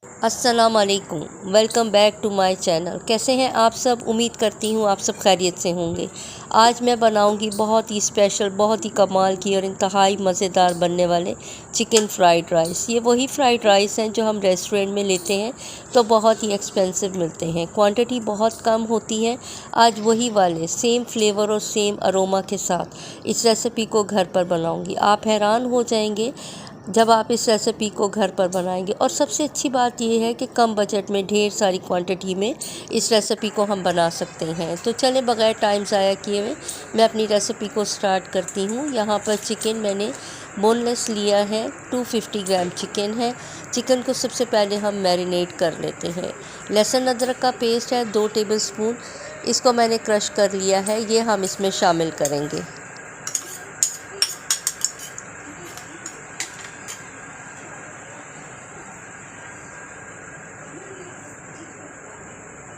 अस्सलाम वालेकुम। Welcome back to my channel. कैसे हैं आप सब? उम्मीद करती हूँ आप सब खैरियत से होंगे। आज मैं बनाऊंगी बहुत ही स्पेशल, बहुत ही कमाल की और इंतहाई मज़ेदार बनने वाले चिकन फ्राइड राइस। ये वही फ्राइड राइस हैं जो हम रेस्टोरेंट में लेते हैं तो बहुत ही एक्सपेंसिव मिलते हैं, क्वांटिटी बहुत कम होती है। आज वही वाले सेम फ्लेवर और सेम अरोमा के साथ इस रेसिपी को घर पर बनाऊँगी। आप हैरान हो जाएंगे जब आप इस रेसिपी को घर पर बनाएंगे। और सबसे अच्छी बात यह है कि कम बजट में ढेर सारी क्वांटिटी में इस रेसिपी को हम बना सकते हैं। तो चलें बगैर टाइम ज़ाया किए हुए मैं अपनी रेसिपी को स्टार्ट करती हूँ। यहाँ पर चिकन मैंने बोनलेस लिया है, 250 ग्राम चिकन है। चिकन को सबसे पहले हम मैरिनेट कर लेते हैं। लहसुन अदरक का पेस्ट है 2 टेबलस्पून, इसको मैंने क्रश कर लिया है, ये हम इसमें शामिल करेंगे।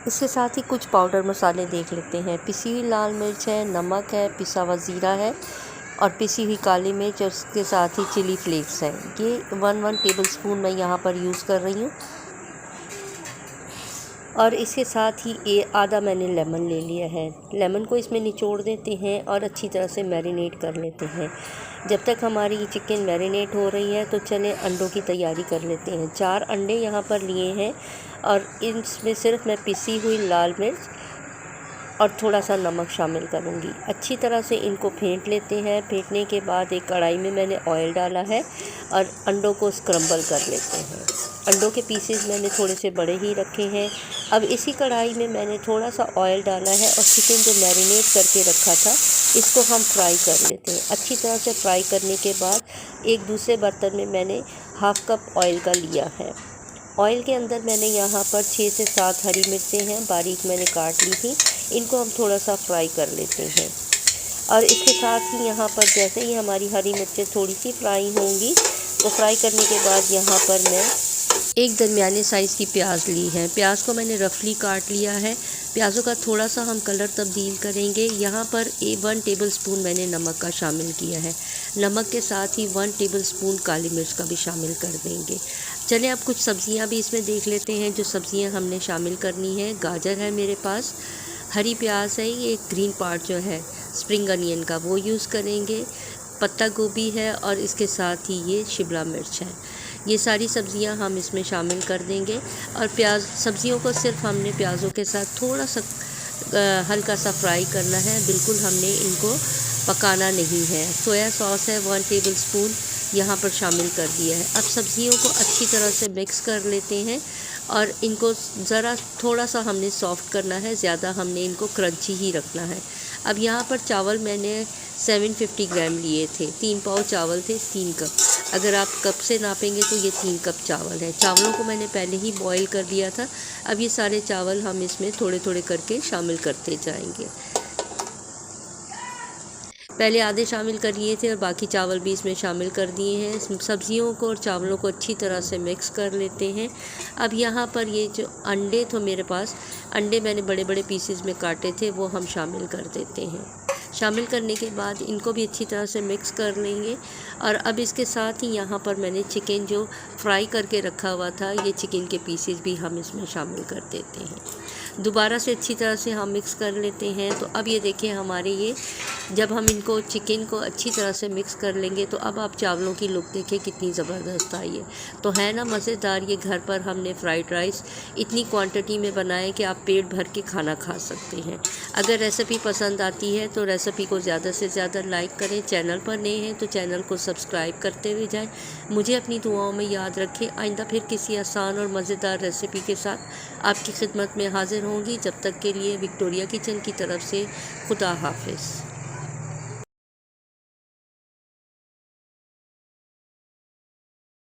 इसके साथ ही कुछ पाउडर मसाले देख लेते हैं। पिसी हुई लाल मिर्च है, नमक है, पिसा हुआ ज़ीरा है और पिसी हुई काली मिर्च और उसके साथ ही चिली फ्लेक्स है। ये 1 टेबलस्पून मैं यहाँ पर यूज़ कर रही हूँ। और इसके साथ ही ये आधा मैंने लेमन ले लिया है। लेमन को इसमें निचोड़ देते हैं और अच्छी तरह से मैरिनेट कर लेते हैं। जब तक हमारी ये चिकन मैरिनेट हो रही है तो चलें अंडों की तैयारी कर लेते हैं। 4 अंडे यहाँ पर लिए हैं और इसमें सिर्फ मैं पिसी हुई लाल मिर्च और थोड़ा सा नमक शामिल करूँगी। अच्छी तरह से इनको फेंट लेते हैं। फेंटने के बाद एक कढ़ाई में मैंने ऑयल डाला है और अंडों को स्क्रम्बल कर लेते हैं। अंडों के पीसेस मैंने थोड़े से बड़े ही रखे हैं। अब इसी कढ़ाई में मैंने थोड़ा सा ऑयल डाला है और चिकन जो मैरिनेट करके रखा था इसको हम फ्राई कर लेते हैं। अच्छी तरह से फ्राई करने के बाद एक दूसरे बर्तन में मैंने हाफ़ कप ऑयल का लिया है। ऑयल के अंदर मैंने यहाँ पर 6 से 7 हरी मिर्चें हैं, बारीक मैंने काट ली थी। इनको हम थोड़ा सा फ्राई कर लेते हैं। और इसके साथ ही यहाँ पर जैसे ही हमारी हरी मिर्चें थोड़ी सी फ्राई होंगी तो फ्राई करने के बाद यहाँ पर मैं एक दरमियाने साइज़ की प्याज ली है। प्याज को मैंने रफली काट लिया है। प्याज़ों का थोड़ा सा हम कलर तब्दील करेंगे। यहाँ पर 1 टेबलस्पून मैंने नमक का शामिल किया है। नमक के साथ ही 1 टेबलस्पून काली मिर्च का भी शामिल कर देंगे। चलिए अब कुछ सब्ज़ियाँ भी इसमें देख लेते हैं जो सब्ज़ियाँ हमने शामिल करनी है। गाजर है मेरे पास, हरी प्याज है, ये ग्रीन पार्ट जो है स्प्रिंग अनियन का वो यूज़ करेंगे, पत्ता गोभी है और इसके साथ ही ये शिमला मिर्च है। ये सारी सब्ज़ियां हम इसमें शामिल कर देंगे। और प्याज सब्ज़ियों को सिर्फ हमने प्याज़ों के साथ थोड़ा सा हल्का सा फ्राई करना है, बिल्कुल हमने इनको पकाना नहीं है। सोया सॉस है 1 टेबलस्पून यहाँ पर शामिल कर दिया है। अब सब्ज़ियों को अच्छी तरह से मिक्स कर लेते हैं और इनको ज़रा थोड़ा सा हमने सॉफ़्ट करना है, ज़्यादा हमने इनको क्रंची ही रखना है। अब यहाँ पर चावल मैंने 750 ग्राम लिए थे, 3 पाव चावल थे, 3 कप। अगर आप कप से नापेंगे तो ये 3 कप चावल है। चावलों को मैंने पहले ही बॉईल कर दिया था। अब ये सारे चावल हम इसमें थोड़े थोड़े करके शामिल करते जाएंगे। पहले आधे शामिल कर लिए थे और बाकी चावल भी इसमें शामिल कर दिए हैं। सब्जियों को और चावलों को अच्छी तरह से मिक्स कर लेते हैं। अब यहाँ पर ये जो अंडे थे मेरे पास, अंडे मैंने बड़े बड़े पीसेस में काटे थे, वो हम शामिल कर देते हैं। शामिल करने के बाद इनको भी अच्छी तरह से मिक्स कर लेंगे। और अब इसके साथ ही यहाँ पर मैंने चिकन जो फ्राई करके रखा हुआ था, ये चिकन के पीसेस भी हम इसमें शामिल कर देते हैं। दोबारा से अच्छी तरह से हम मिक्स कर लेते हैं। तो अब ये देखें हमारे ये जब हम इनको चिकन को अच्छी तरह से मिक्स कर लेंगे तो अब आप चावलों की लुक देखें कितनी ज़बरदस्त आई है। तो है ना मज़ेदार। ये घर पर हमने फ्राइड राइस इतनी क्वांटिटी में बनाए कि आप पेट भर के खाना खा सकते हैं। अगर रेसिपी पसंद आती है तो रेसिपी को ज़्यादा से ज़्यादा लाइक करें। चैनल पर नए हैं तो चैनल को सब्सक्राइब करते हुए जाएं। मुझे अपनी दुआओं में याद रखें। आइंदा फिर किसी आसान और मज़ेदार रेसिपी के साथ आपकी खिदमत में हाजिर होंगी। जब तक के लिए विक्टोरिया किचन की तरफ से खुदा हाफिज़।